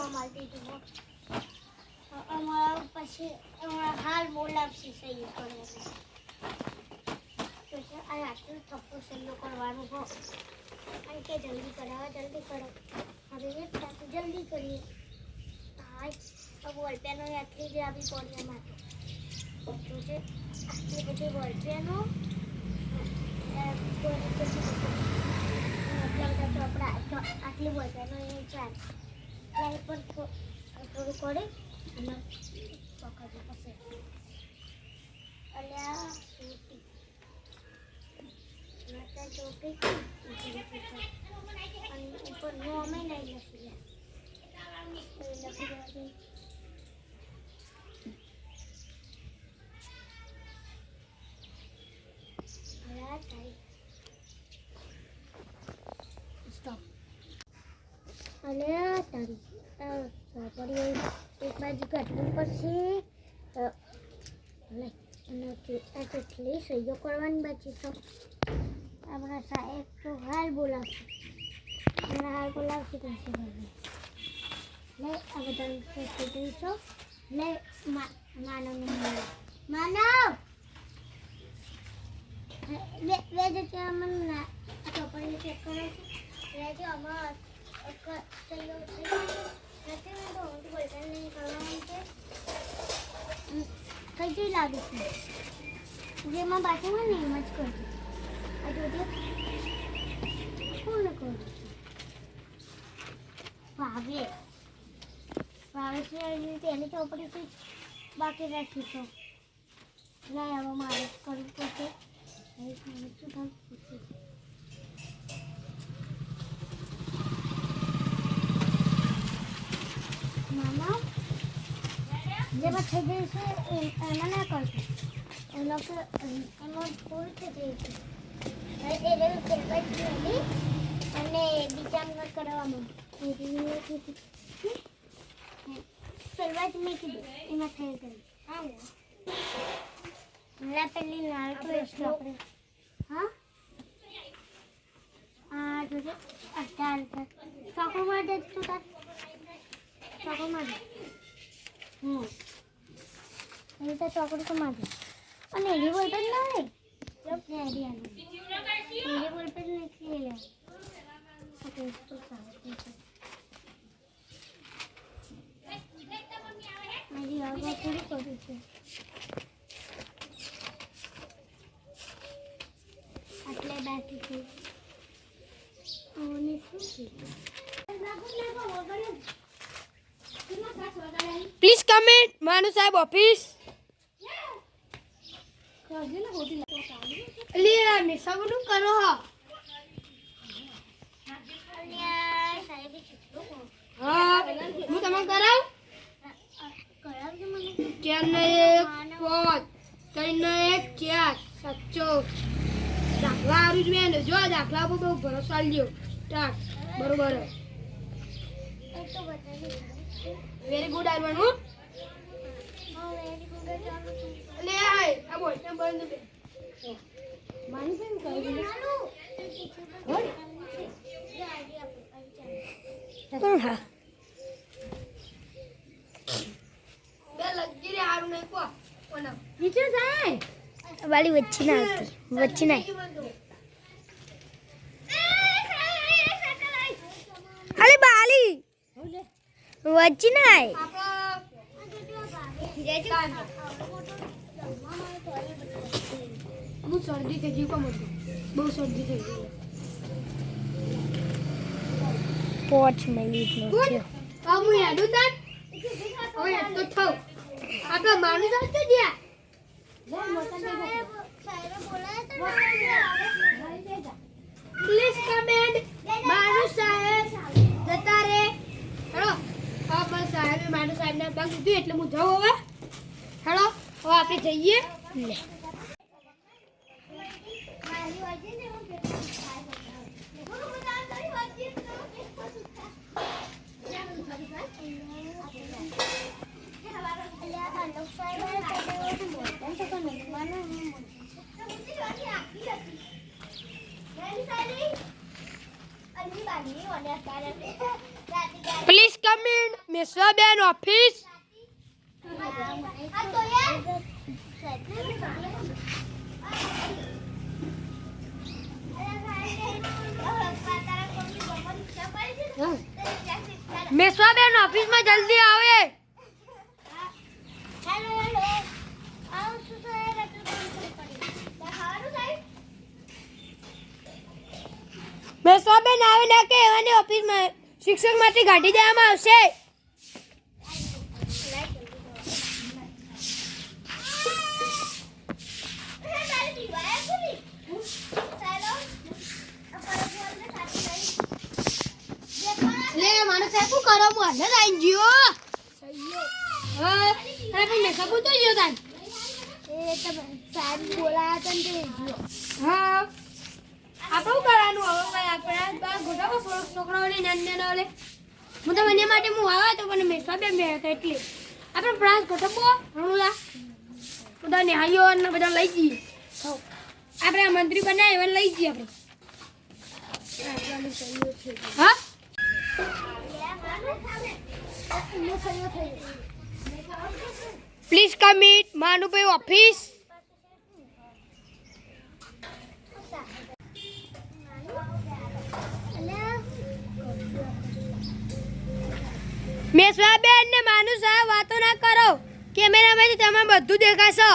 માલતી દીધું અમારા પછી હાલ બોલાવશે સહી કરવાનું તો આ આટલું થપ્પો સહી કરવાનું હો અને કે જલ્દી કરાવો હવે એક સાથે જલ્દી કરીએ હા બોલપેનો આટલી જ આવી પડી અમારે તો છે આટલી બધી બોલપેનો આટલી બોલપેનો એ ચાર લાઈ પર થોડું પડે અને પકડી પછી અલ્યા સૂટી માતા ચોકી અને ઉપર નો અમે નહીં લખી લખી સ્ટોપ અને તારી એક બાજુ કાઢવું પડશે અને કેટલી સહીઓ કરવાની બાકી તો આપણા સાહેબ તો હાલ બોલાવશે હાલ બોલાવશે કહેશે લે આ બધા છો લે માનવ બે જગ્યા મને ચોપડી ચેક કરે છે લેજો અમાર સહીઓ નથી મેં તો બોલતા નહીં કરવાનું છે કઈ કઈ લાગે છે જેમાં બાજુમાં ને એમ જ કરજો આ જોજો પૂર્ણ કરું ભાવે છે તેની ચોપડીથી બાકી રાખી તો નહીં હવે મારે કરવું પડશે મામા જેમાં થઈ ગયું છે એમાં ના કરશું એ લોકો એમાં પૂરું થઈ ગયું છે અને બીજા કરવામાં પહેલાં જ મેં કીધું એમાં થઈ ગયું હા ને પેલી લાલ આપણે હા આ જોજે 18 ચોકો માં દે તું તાર ચોકો માં દે એ તો ચોકડી તો માં દે અને એની બોલપેન ના લે એની બોલપેન નથી લે ઓકે તો સારું મારી આગળ થોડી કરી છે આટલે બાકી છે ઓને શું પ્લીઝ કમેન્ટ માનુ સાહેબ ઓફિસ લિયા ને સગનું કરો હા હા હું તમને કરાવ ચેન્નઈ 5 3 1 4 સાચો દાખલા આરું જ મેં જો દાખલા પર બહુ ભરોસા લ્યો સ્ટાર્ટ બરોબર વેરી ગુડ આરવાનું લે આય આ બોલ તે બંધ બે માની કેમ કરી કોણ હા બે લગી રે આરું નહીં કો કોના નીચે જાય વાલી વચ્ચે ના આવતી વચ્ચે ના અરે બાલી વચ્ચે ના બહુ શરદી થઈ ગઈ કોમ બહુ શરદી થઈ ગઈ 5 મિનિટ નો છે આ હું યાદું તાર ઓય તો થો આપણા માનું જાત તો ગયા પ્લીઝ કમેન્ટ માનુ સાહેબ જતા રે હેલો હા બસ સાહેબ માનુ સાહેબ ને બાગ દીધું એટલે હું જાઉં હવે હેલો હવે આપણે જઈએ લે પ્લીઝ કમ ઇન મેશ્વાબેન ઓફિસ. મેશ્વાબેન ઓફિસમાં જલ્દી આવે. મેશ્વાબેન આવે ને કે એવાની ઓફિસમાં શિક્ષક માટે કાઢી દેવામાં આવશે. લે માણસ સાહેબ શું કરો હું હાલ જ આવી ગયો. હા અરે પણ મેકઅપ તો ગયો તાન એ તમે સાહેબ બોલાયા તને તે ગયો. હા આપણે શું કરવાનું હવે ભાઈ આપણે બાર ગોઠવો છોકરાઓને નાના ઓલે હું તો મને માટે હું આવ્યો તો પણ મેશ્વાબેન બે હતા એટલે આપણે પ્રાસ ગોઠવો રણુલા બધા ન્યાયો ને બધા લઈ જઈએ. આપણે આ મંત્રી બનાવી એવા લઈ જઈએ આપણે. હા પ્લીઝ કમ ઇન માનુભાઈ ઓફિસ. મેશ્વાબેન ને માનુ સાહેબ વાતો ના કરો. કેમેરામાંથી તમે બધું દેખાશો.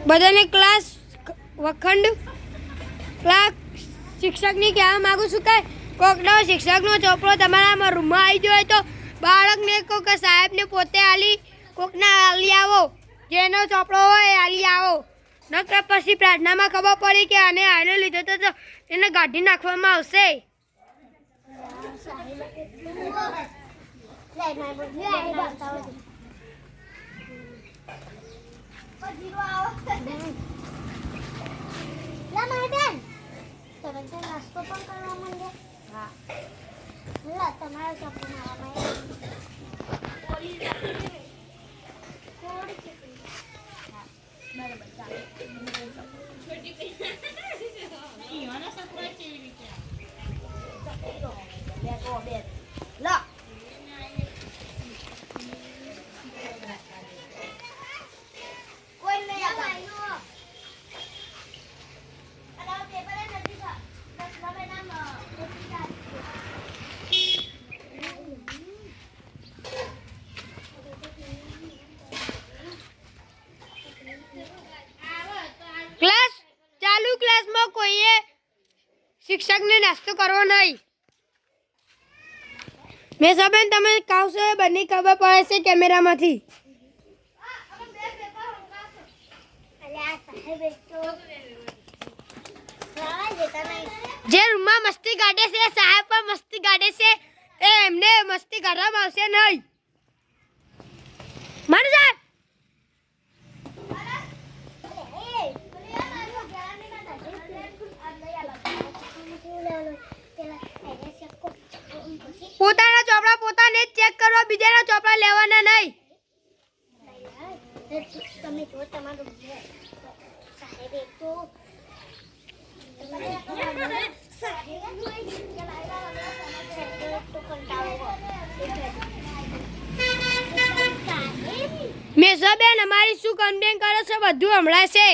બધાને ક્લાસ વખંડ ક્લાસ શિક્ષકની કહેવા માંગુ છું કે કોકનો શિક્ષકનો ચોપડો તમારા રૂમમાં આવી ગયો હોય તો બાળકને કહો કે સાહેબને પોતે આલી કોકના આલી આવો. જેનો ચોપડો હોય એ આલી આવો. નકર પછી પ્રાર્થનામાં ખબર પડી કે આને આને લીધો તો એને કાઢી નાખવામાં આવશે. નાસ્તો પણ કરવા માંડ્યા. તમારા ચોપડીમાં ક્લાસ ચાલુ. ક્લાસમાં કોઈએ શિક્ષકને નાસ્તો કરવો નહીં. મેશ્વાબેન તમે કાવશો એ બંને ખબર પડે છે કેમેરામાંથી. જે રૂમમાં મસ્તી કાઢે છે સાહેબ પણ મસ્તી કાઢે છે એ એમને મસ્તી કરવામાં આવશે નહીં. માનુ સાહેબ પોતાના ચોપડા પોતાને જ ચેક કરવા, બીજાના ચોપડા લેવાના નહીં. તમે જો તમારું સાહેબ એક તો મેશ્વાબેન અમારી શું કમ્પ્લેન કરો છો બધું હમણાં છે.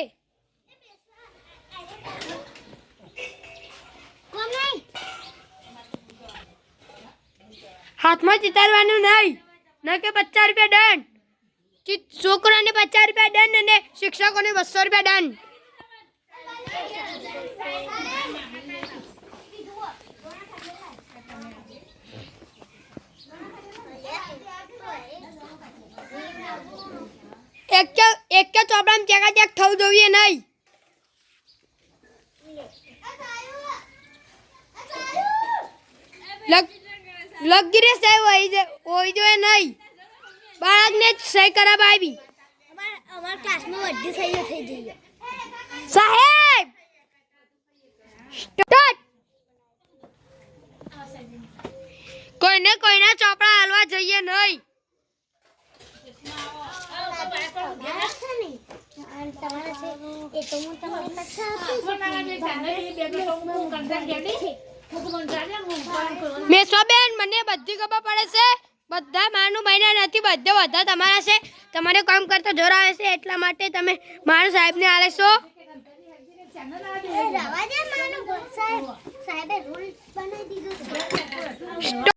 હાથમાં ચિતારવાનું નહીં ન કે 50 રૂપિયા દંડ. છોકરાને 50 રૂપિયા દંડ અને શિક્ષકોને 200 રૂપિયા દંડ. એક ચોપડામાં ચેક થવું જોઈએ નહીં. લગીરે સહી હોય જોઈએ નહીં. બાળકને જ સહી કરાવવા આવી. અમારા ક્લાસમાં બધી સહીઓ થઈ જઈએ. સાહેબ સ્ટાર્ટ. કોઈને કોઈના ચોપડા હાલવા જઈએ નહીં. તમારા છે ને અને તમારા છે એ તો હું તમને લક્ષા આપીશ. મેશ્વાબેન મને બધી ખબર પડે છે. બધા માનું મહિના નથી, બધા બધા તમારા છે. તમારે કામ કરતો જોર આવે છે એટલા માટે તમે મારું સાહેબને આલે છો. રવા દે માનો સાહેબે રૂલ્સ બનાવી દીધું છે.